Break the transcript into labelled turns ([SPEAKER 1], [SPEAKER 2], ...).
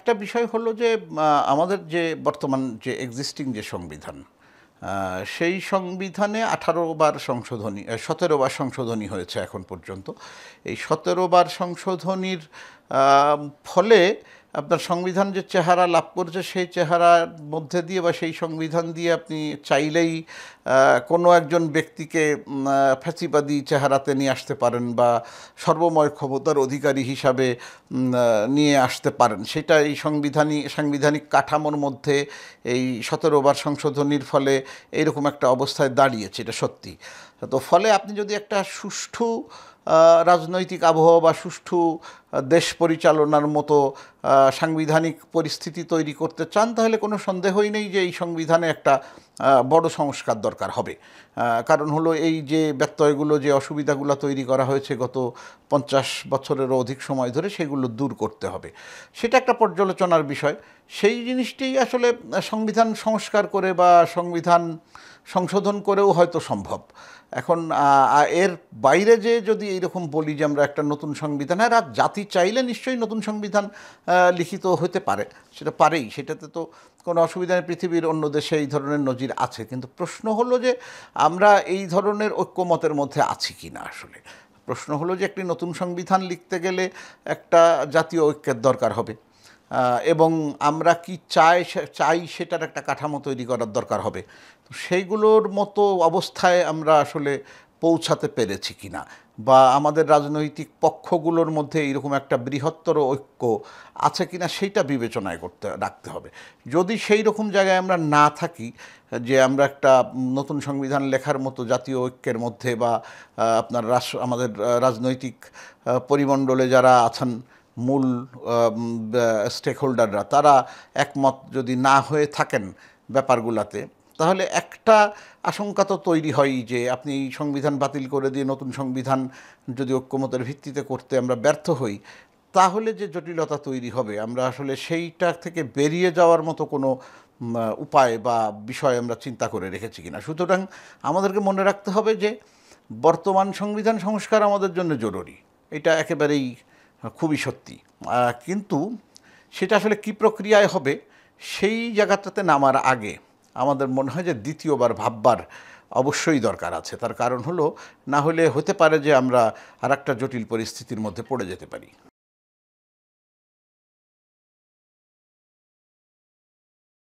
[SPEAKER 1] একটা বিষয় হলো যে আমাদের যে বর্তমান যে এক্সিস্টিং যে সংবিধান, সেই সংবিধানে 18 বার সংশোধনী 17 বার সংশোধনী হয়েছে এখন পর্যন্ত। এই 17 বার সংশোধনীর ফলে আপনার সংবিধান যে চেহারা লাভ করেছে সেই চেহারার মধ্যে দিয়ে বা সেই সংবিধান দিয়ে আপনি চাইলেই কোনো একজন ব্যক্তিকে ফ্যাসিবাদী চেহারাতে নিয়ে আসতে পারেন বা সর্বময় ক্ষমতার অধিকারী হিসাবে নিয়ে আসতে পারেন। সেটা এই সাংবিধানিক কাঠামোর মধ্যে এই 17 বার সংশোধনীর ফলে এইরকম একটা অবস্থায় দাঁড়িয়েছে, এটা সত্যি। তো ফলে আপনি যদি একটা সুষ্ঠু রাজনৈতিক আবহাওয়া বা সুষ্ঠু দেশ পরিচালনার মতো সাংবিধানিক পরিস্থিতি তৈরি করতে চান, তাহলে কোনো সন্দেহই নেই যে এই সংবিধানে একটা বড় সংস্কার দরকার হবে। কারণ হলো এই যে ব্যত্যয়গুলো, যে অসুবিধাগুলো তৈরি করা হয়েছে গত 50 বছরেরও অধিক সময় ধরে, সেগুলো দূর করতে হবে। সেটা একটা পর্যালোচনার বিষয়। সেই জিনিসটি আসলে সংবিধান সংস্কার করে বা সংবিধান সংশোধন করেও হয়তো সম্ভব। এখন এর বাইরে যে যদি এইরকম বলি যে আমরা একটা নতুন সংবিধান, আর জাতি চাইলে নিশ্চয়ই নতুন সংবিধান লিখিত হতে পারে, সেটা পারেই, সেটাতে তো কোনো অসুবিধা নেই। পৃথিবীর অন্য দেশে এই ধরনের নজির আছে, কিন্তু প্রশ্ন হলো যে আমরা এই ধরনের ঐক্যমতের মধ্যে আছি কি না। আসলে প্রশ্ন হলো যে একটি নতুন সংবিধান লিখতে গেলে একটা জাতীয় ঐক্যের দরকার হবে, এবং আমরা কি চাই সেটার একটা কাঠামো তৈরি করার দরকার হবে। তো সেইগুলোর মতো অবস্থায় আমরা আসলে পৌঁছাতে পেরেছি কি না, বা আমাদের রাজনৈতিক পক্ষগুলোর মধ্যে এইরকম একটা বৃহত্তর ঐক্য আছে কি না, সেইটা বিবেচনায় রাখতে হবে। যদি সেই রকম জায়গায় আমরা না থাকি, যে আমরা একটা নতুন সংবিধান লেখার মতো জাতীয় ঐক্যের মধ্যে বা আপনার আমাদের রাজনৈতিক পরিমণ্ডলে যারা আছেন মূল স্টেক হোল্ডাররা, তারা একমত যদি না হয়ে থাকেন ব্যাপারগুলোতে, তাহলে একটা আশঙ্কা তো তৈরি হয় যে আপনি এই সংবিধান বাতিল করে দিয়ে নতুন সংবিধান যদি ঐক্যমতের ভিত্তিতে করতে আমরা ব্যর্থ হই, তাহলে যে জটিলতা তৈরি হবে, আমরা আসলে সেইটা থেকে বেরিয়ে যাওয়ার মতো কোনো উপায় বা বিষয় আমরা চিন্তা করে রেখেছি কিনা। সুতরাং আমাদেরকে মনে রাখতে হবে যে বর্তমান সংবিধান সংস্কার আমাদের জন্য জরুরি, এটা একেবারেই খুবই সত্যি। কিন্তু সেটা আসলে কী প্রক্রিয়ায় হবে, সেই জায়গাটাতে নামার আগে আমাদের মনে হয় যে দ্বিতীয়বার ভাববার অবশ্যই দরকার আছে। তার কারণ হলো, না হলে হতে পারে যে আমরা আর একটা জটিল পরিস্থিতির মধ্যে পড়ে যেতে পারি।